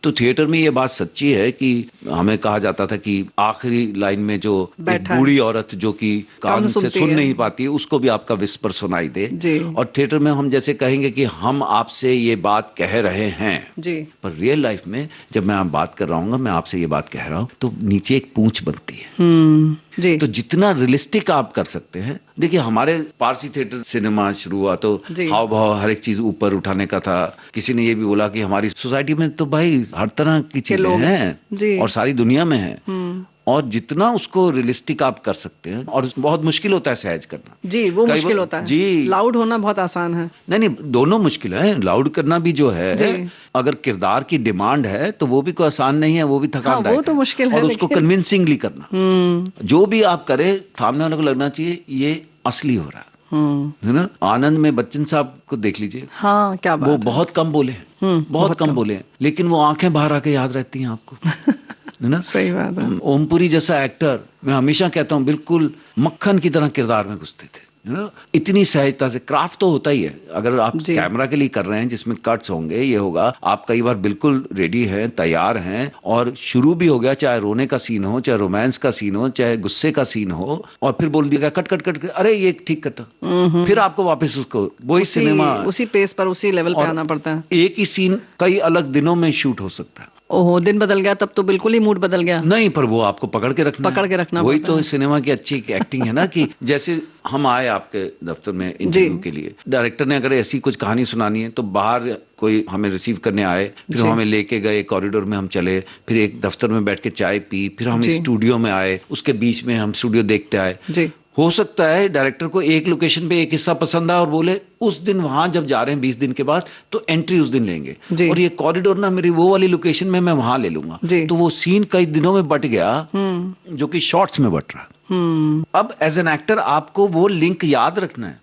[SPEAKER 1] तो थिएटर में ये बात सच्ची है कि हमें कहा जाता था कि आखिरी लाइन में जो एक बूढ़ी औरत जो कि कान से सुन नहीं पाती है, उसको भी आपका विस्पर सुनाई दे। और थिएटर में हम जैसे कहेंगे कि हम आपसे ये बात कह रहे हैं जी, पर रियल लाइफ में जब मैं आप बात कर रहा हूँ, मैं आपसे ये बात कह रहा हूँ, तो नीचे एक पूंछ बनती है जी। तो जितना रियलिस्टिक आप कर सकते हैं, देखिए हमारे पारसी थिएटर सिनेमा शुरू हुआ तो हाव भाव हर एक चीज ऊपर उठाने का था। किसी ने ये भी बोला कि हमारी सोसाइटी में तो भाई हर तरह की चीजें हैं और सारी दुनिया में है, और जितना उसको रियलिस्टिक आप कर सकते हैं, और बहुत मुश्किल होता है सहज करना
[SPEAKER 8] जी, वो मुश्किल होता है जी। लाउड होना बहुत आसान है,
[SPEAKER 1] नहीं, दोनों मुश्किल है। लाउड करना भी जो है, अगर किरदार की डिमांड है तो वो भी कोई आसान नहीं है, वो भी थकानदायक है,
[SPEAKER 8] वो तो मुश्किल है।
[SPEAKER 1] और उसको कन्विंसिंगली करना, जो भी आप करें सामने वाले को लगना चाहिए ये असली हो रहा है ना। आनंद में बच्चन साहब को देख लीजिए,
[SPEAKER 8] हाँ, क्या बात
[SPEAKER 1] वो बहुत कम बोले, बहुत कम बोले, लेकिन वो आंखें बाहर आके याद रहती हैं आपको, है ना।
[SPEAKER 8] सही बात है।
[SPEAKER 1] ओमपुरी जैसा एक्टर, मैं हमेशा कहता हूँ, बिल्कुल मक्खन की तरह किरदार में घुसते थे, है ना। इतनी सहजता से, क्राफ्ट तो होता ही है, अगर आप कैमरा के लिए कर रहे हैं जिसमें कट्स होंगे, ये होगा, आप कई बार बिल्कुल रेडी हैं, तैयार हैं, और शुरू भी हो गया, चाहे रोने का सीन हो, चाहे रोमांस का सीन हो, चाहे गुस्से का सीन हो, और फिर बोल दिया कट कट कट, अरे ये ठीक कटा, फिर आपको वापस उसको वही सिनेमा,
[SPEAKER 8] उसी पेस पर, उसी लेवल पे आना पड़ता है।
[SPEAKER 1] एक ही सीन कई अलग दिनों में शूट हो सकता है।
[SPEAKER 8] ओहो, दिन बदल गया तब तो बिल्कुल ही मूड बदल गया।
[SPEAKER 1] नहीं, पर वो आपको पकड़ के रखना वही तो सिनेमा की अच्छी एक्टिंग है ना, कि जैसे हम आए आपके दफ्तर में इंटरव्यू के लिए, डायरेक्टर ने अगर ऐसी कुछ कहानी सुनानी है तो बाहर कोई हमें रिसीव करने आए, फिर हमें लेके गए कॉरिडोर में, हम चले, फिर एक दफ्तर में बैठ के चाय पी, फिर हम स्टूडियो में आए, उसके बीच में हम स्टूडियो देखते आए। हो सकता है डायरेक्टर को एक लोकेशन पे एक हिस्सा पसंद आया और बोले उस दिन वहां जब जा रहे हैं 20 दिन के बाद तो एंट्री उस दिन लेंगे, और ये कॉरिडोर ना मेरी वो वाली लोकेशन में मैं वहां ले लूंगा, तो वो सीन कई दिनों में बट गया, जो कि शॉर्ट्स में बट रहा। अब एज एन एक्टर आपको वो लिंक याद रखना है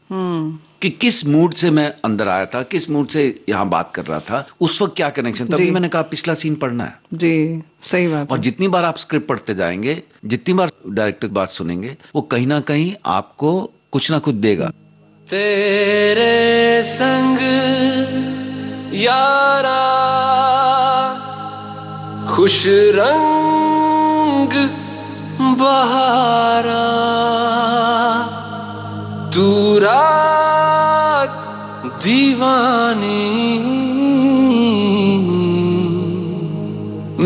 [SPEAKER 1] कि किस मूड से मैं अंदर आया था, किस मूड से यहाँ बात कर रहा था, उस वक्त क्या कनेक्शन, तभी मैंने कहा पिछला सीन पढ़ना है
[SPEAKER 8] जी। सही बात।
[SPEAKER 1] और जितनी बार आप स्क्रिप्ट पढ़ते जाएंगे, जितनी बार डायरेक्टर की बात सुनेंगे, वो कहीं ना कहीं आपको कुछ ना कुछ देगा।
[SPEAKER 7] तेरे संग यारा खुश रंग बहारा, तू रात दीवानी,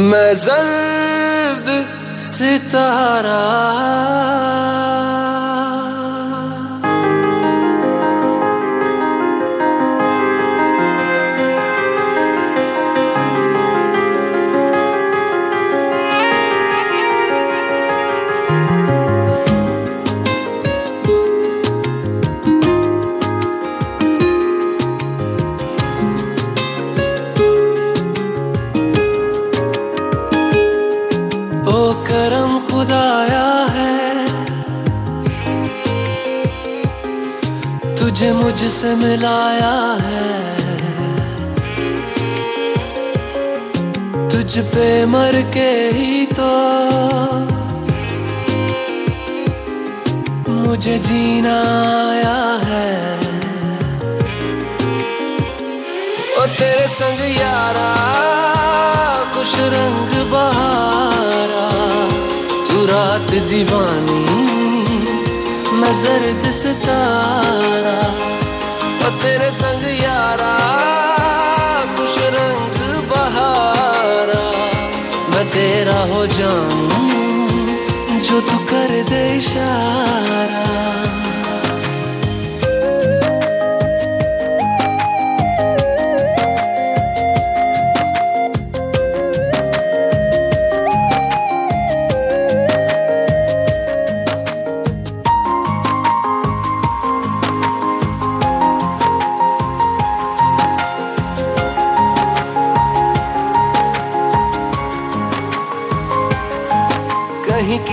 [SPEAKER 7] मैं जर्द सितारा। तुझे मुझसे मिलाया है, तुझ पे मर के ही तो मुझे जीना आया है। ओ तेरे संग यारा खुश रंग बहारा, तू रात दीवानी, मैं जर्द सितारा। और तेरे संग यारा खुश रंग बहारा, मैं तेरा हो जाऊं जो तू कर दे इशारा।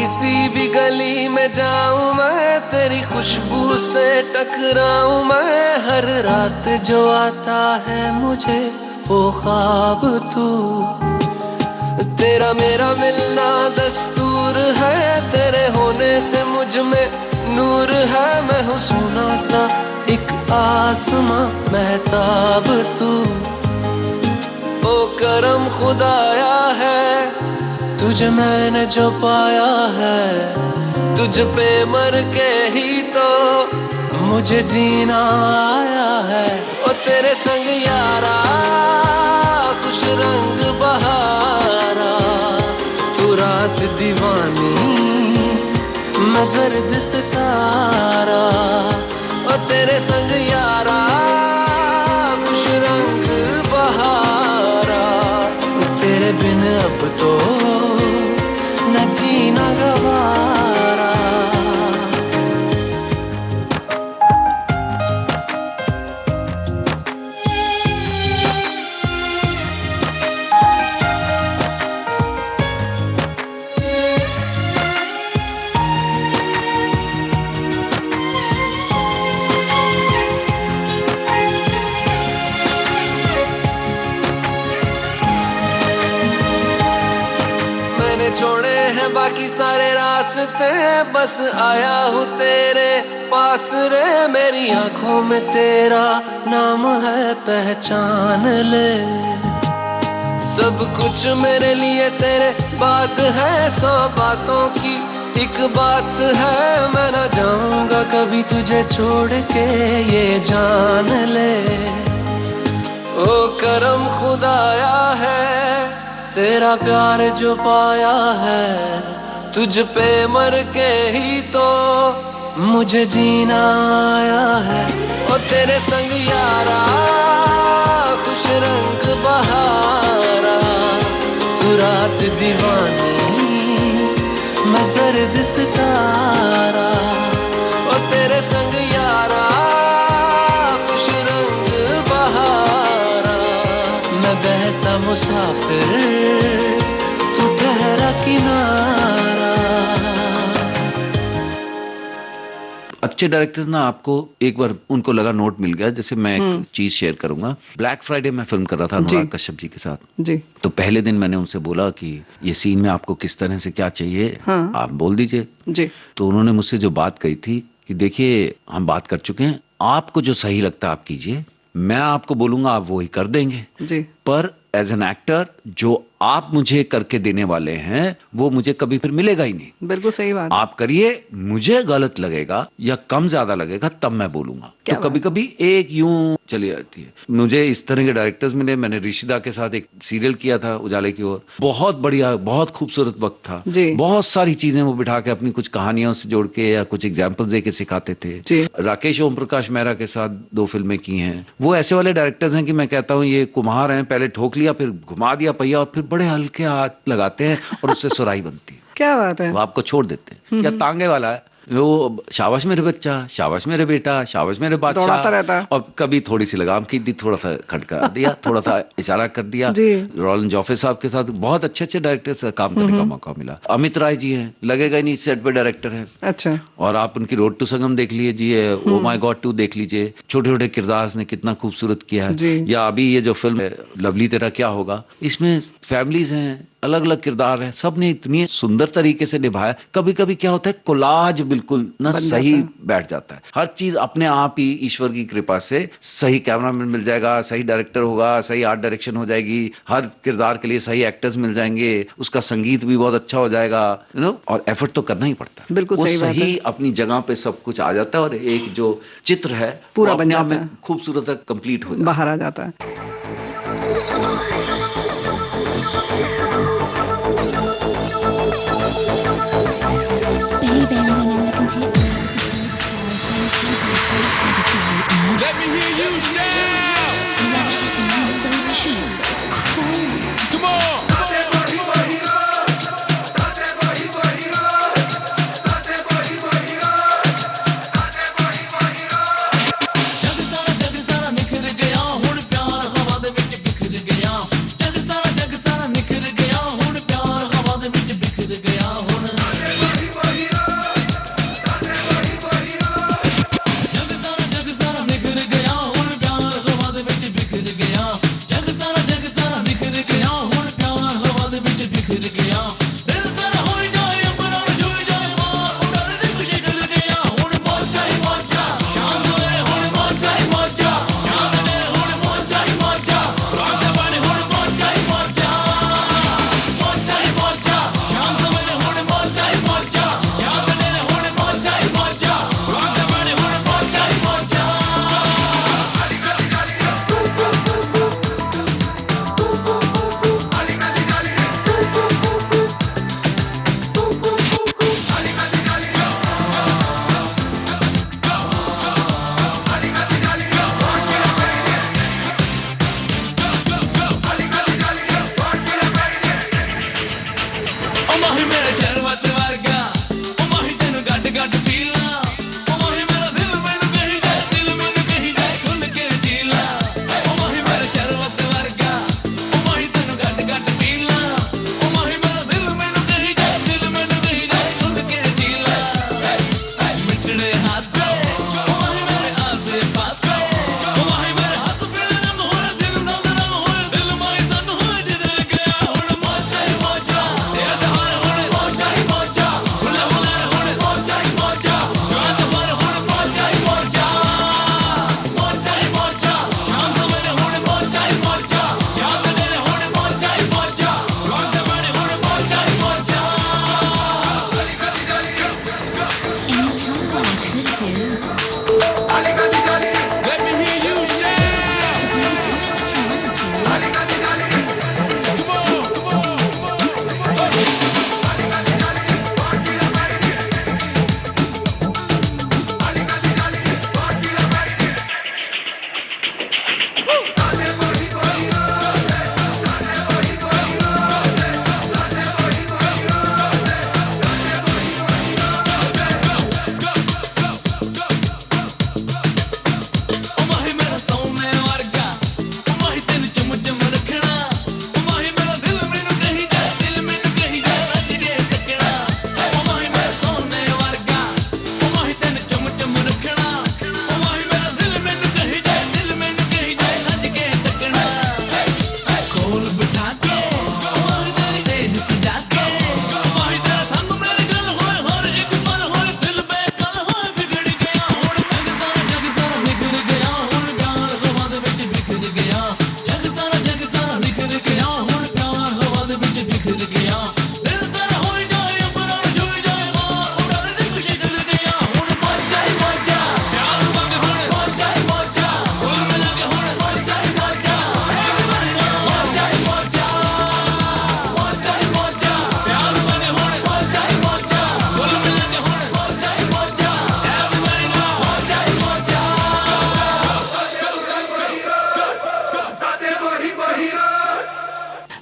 [SPEAKER 11] किसी भी गली में जाऊं मैं, तेरी खुशबू से टकराऊं मैं, हर रात जो आता है मुझे वो ख्वाब तू, तेरा मेरा मिलना दस्तूर है, तेरे होने से मुझ में नूर है, मैं हूँ सोना सा एक आसमां महताब तू, ओ करम खुदाया है तुझे मैंने जो पाया है, तुझ पे मर के ही तो मुझे जीना आया है, ओ तेरे संग यारा खुश रंग बहारा, तू रात दीवानी मैं जर्द सितारा, ओ तेरे संग यारा खुश रंग बहारा, तेरे बिन अब तो न जीना गवारा। छोड़े हैं बाकी सारे रास्ते, बस आया हूँ तेरे पास रे, मेरी आंखों में तेरा नाम है पहचान ले, सब कुछ मेरे लिए तेरे बात है, 100 बातों की एक बात है, मैं न जाऊंगा कभी तुझे छोड़ के ये जान ले, ओ करम खुदाया है तेरा प्यार जो पाया है, तुझ पे मर के ही तो मुझे जीना आया है, ओ तेरे संग यारा खुश रंग बहारा, तू रात दीवानी मैं जर्द सितारा, ओ तेरे संग यारा खुश रंग बहारा, मैं बहता मुसाफिर तू ठहरा किनारा।
[SPEAKER 1] अच्छे डायरेक्टर्स ना आपको एक बार उनको लगा नोट मिल गया, जैसे मैं एक चीज शेयर करूंगा, ब्लैक फ्राइडे में फिल्म कर रहा था अनुराग कश्यप जी के साथ
[SPEAKER 8] जी,
[SPEAKER 1] तो पहले दिन मैंने उनसे बोला कि ये सीन में आपको किस तरह से क्या चाहिए, आप बोल दीजिए
[SPEAKER 8] जी,
[SPEAKER 1] तो उन्होंने मुझसे जो बात कही थी कि देखिए हम बात कर चुके हैं, आपको जो सही लगता है आप कीजिए, मैं आपको बोलूंगा आप वही कर देंगे
[SPEAKER 8] जी,
[SPEAKER 1] पर एज एन एक्टर जो आप मुझे करके देने वाले हैं वो मुझे कभी फिर मिलेगा ही नहीं।
[SPEAKER 8] बिल्कुल सही बात।
[SPEAKER 1] आप करिए, मुझे गलत लगेगा या कम ज्यादा लगेगा तब मैं बोलूंगा। तो कभी कभी एक यूं चली जाती है। मुझे इस तरह के डायरेक्टर्स मिले, मैंने ऋषिदा के साथ एक सीरियल किया था उजाले की ओर, बहुत बढ़िया, बहुत खूबसूरत वक्त था, बहुत सारी चीजें वो बिठा के अपनी कुछ कहानियों से जोड़ के या कुछ एग्जाम्पल्स दे के सिखाते थे। राकेश ओम प्रकाश मेहरा के साथ 2 फिल्में की हैं। वो ऐसे वाले डायरेक्टर्स हैं कि मैं कहता हूं ये कुम्हार हैं, पहले ठोक लिया फिर घुमा दिया पहिया और फिर बड़े हल्के हाथ लगाते हैं और उससे सुराही बनती है।
[SPEAKER 8] क्या बात है।
[SPEAKER 1] वो आपको छोड़ देते हैं। या तांगे वाला है, वो शाबाश मेरे बच्चा, शाबाश मेरे बेटा, शाबाश मेरे बादशाह रहता है। और कभी थोड़ी सी लगाम खींच दी, थोड़ा सा खटका दिया, थोड़ा सा इशारा कर दिया। रोलन जॉफे साहब के साथ बहुत अच्छे अच्छे डायरेक्टर से काम करने का मौका मिला। अमित राय जी हैं, लगेगा नहीं सेट पे डायरेक्टर है।
[SPEAKER 8] अच्छा।
[SPEAKER 1] और आप उनकी रोड टू संगम देख लीजिए, ओ माय गॉड 2 देख लीजिए, छोटे छोटे किरदार ने कितना खूबसूरत किया है। या अभी ये जो फिल्म है लवली तेरा क्या होगा, इसमें फैमिलीज हैं, अलग अलग किरदार हैं, सब ने इतनी सुंदर तरीके से निभाया। कभी कभी क्या होता है, कोलाज बिल्कुल ना सही बैठ जाता है। हर चीज अपने आप ही ईश्वर की कृपा से सही कैमरामैन मिल जाएगा, सही डायरेक्टर होगा, सही आर्ट डायरेक्शन हो जाएगी, हर किरदार के लिए सही एक्टर्स मिल जाएंगे, उसका संगीत भी बहुत अच्छा हो जाएगा, यू नो। और एफर्ट तो करना ही पड़ता है।
[SPEAKER 8] बिल्कुल सही बात है।
[SPEAKER 1] सही अपनी जगह पे सब कुछ आ जाता है और एक जो चित्र है
[SPEAKER 8] पूरा
[SPEAKER 1] बन
[SPEAKER 8] जाता है,
[SPEAKER 1] खूबसूरत कंप्लीट हो जाता है,
[SPEAKER 8] बाहर आ जाता है।
[SPEAKER 7] Let me hear you shout! Come on!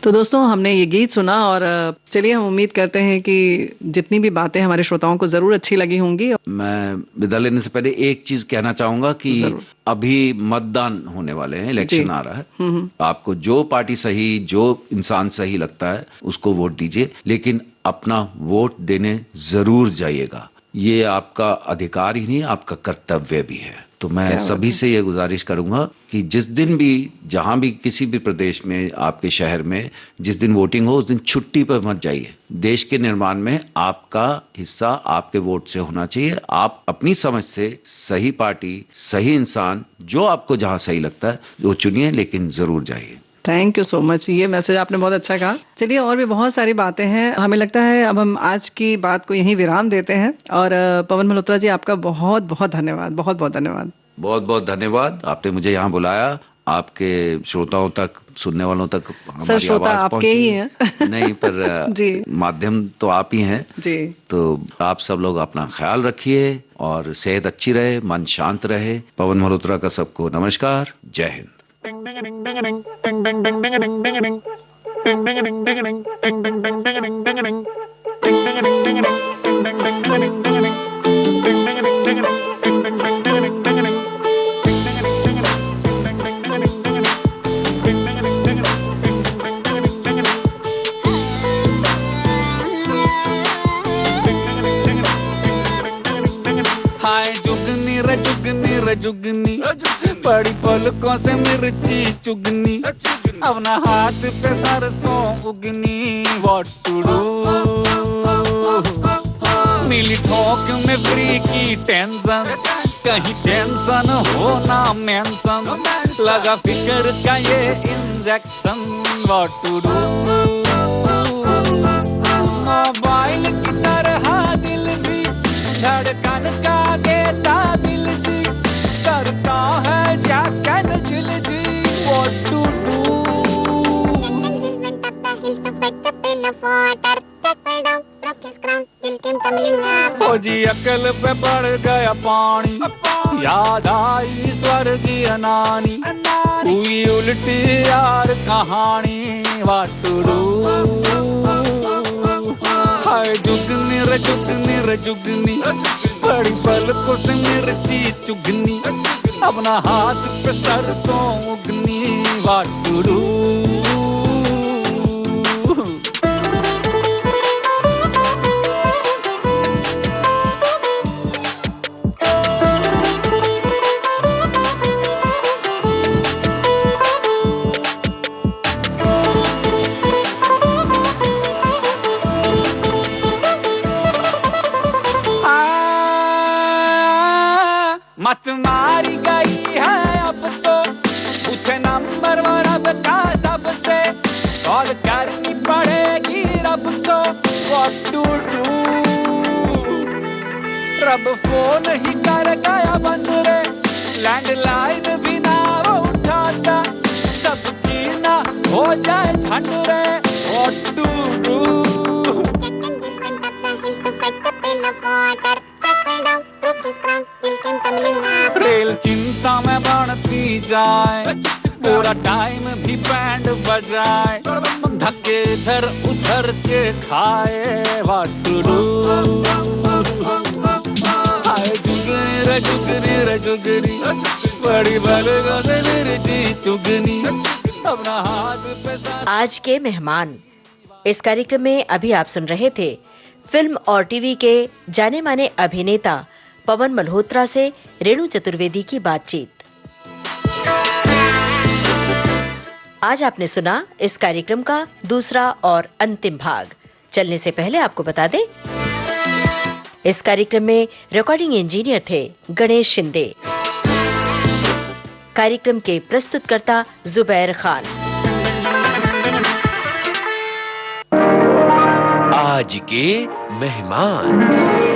[SPEAKER 8] तो दोस्तों हमने ये गीत सुना और चलिए हम उम्मीद करते हैं कि जितनी भी बातें हमारे श्रोताओं को जरूर अच्छी लगी होंगी।
[SPEAKER 1] मैं विदा लेने से पहले एक चीज कहना चाहूंगा कि अभी मतदान होने वाले हैं, इलेक्शन आ रहा है। आपको जो पार्टी सही, जो इंसान सही लगता है उसको वोट दीजिए, लेकिन अपना वोट देने जरूर जाइएगा। ये आपका अधिकार ही नहीं, आपका कर्तव्य भी है। तो मैं सभी से ये गुजारिश करूंगा कि जिस दिन भी, जहां भी, किसी भी प्रदेश में, आपके शहर में जिस दिन वोटिंग हो उस दिन छुट्टी पर मत जाइए। देश के निर्माण में आपका हिस्सा आपके वोट से होना चाहिए। आप अपनी समझ से सही पार्टी, सही इंसान, जो आपको जहां सही लगता है वो चुनिए, लेकिन जरूर जाइए।
[SPEAKER 8] Thank you so much. ये मैसेज आपने बहुत अच्छा कहा। चलिए और भी बहुत सारी बातें हैं। हमें लगता है अब हम आज की बात को यहीं विराम देते हैं। और पवन मल्होत्रा जी, आपका बहुत बहुत धन्यवाद, बहुत बहुत धन्यवाद।
[SPEAKER 1] बहुत बहुत धन्यवाद, आपने मुझे यहाँ बुलाया। आपके श्रोताओं तक, सुनने वालों तक हमारी
[SPEAKER 8] श्रोता
[SPEAKER 1] आवाज
[SPEAKER 8] आपके ही हैं।
[SPEAKER 1] नहीं, पर
[SPEAKER 8] जी,
[SPEAKER 1] माध्यम तो आप ही हैं
[SPEAKER 8] जी।
[SPEAKER 1] तो आप सब लोग अपना ख्याल रखिए और सेहत अच्छी रहे, मन शांत रहे। पवन मल्होत्रा का सबको नमस्कार, जय हिंद।
[SPEAKER 7] हाय जुगनी रे जुगनी रे जुगनी, बड़ी पलकों से मिर्ची चुगनी, अपना हाथ पे सरसों उगनी, व्हाट टू डू। मिली ठोक में फ्री की टेंशन, कहीं टेंशन हो ना मेंशन, लगा फिकर का ये injection, what to do. Mobile की तरह दिल भी धड़कन का देता दिल जी, करता है जाकर चिल जी, व्हाट टू डू। ओ जी अकल पे पड़ गया पानी, याद आई स्वर्गीय नानी, हुई उल्टी यार कहानी, व्हाट टू डू। हाय जुगनी रे जुगनी रे जुगनी, बड़ी पलकों से मिर्ची चुगनी, अपना हाथ पे सरसों उगनी, व्हाट टू डू। मत मारी गई है अब तो, पूछे नंबर वो रब का सबसे, कॉल करनी पड़ेगी रब को, व्हाट टू डू। रब फोन ही कर गया बंद रे, लैंडलाइन भी ना उठाता, सबकी ना हो जाए झंड रे, व्हाट टू डू। रेल चिंता में बढ़ती जाए, पूरा टाइम भी बैंड बजाए, धक्के इधर उधर के खाए, व्हाट टू डू। हाय जुगनी रे जुगनी रे जुगनी, बड़ी बलगों से मिर्ची चुगनी, अपना हाथ पे
[SPEAKER 4] आज के मेहमान। इस कार्यक्रम में अभी आप सुन रहे थे फिल्म और टीवी के जाने माने अभिनेता पवन मल्होत्रा से रेणु चतुर्वेदी की बातचीत। आज आपने सुना इस कार्यक्रम का दूसरा और अंतिम भाग। चलने से पहले आपको बता दें, इस कार्यक्रम में रिकॉर्डिंग इंजीनियर थे गणेश शिंदे, कार्यक्रम के प्रस्तुतकर्ता जुबैर खान।
[SPEAKER 10] आज के मेहमान।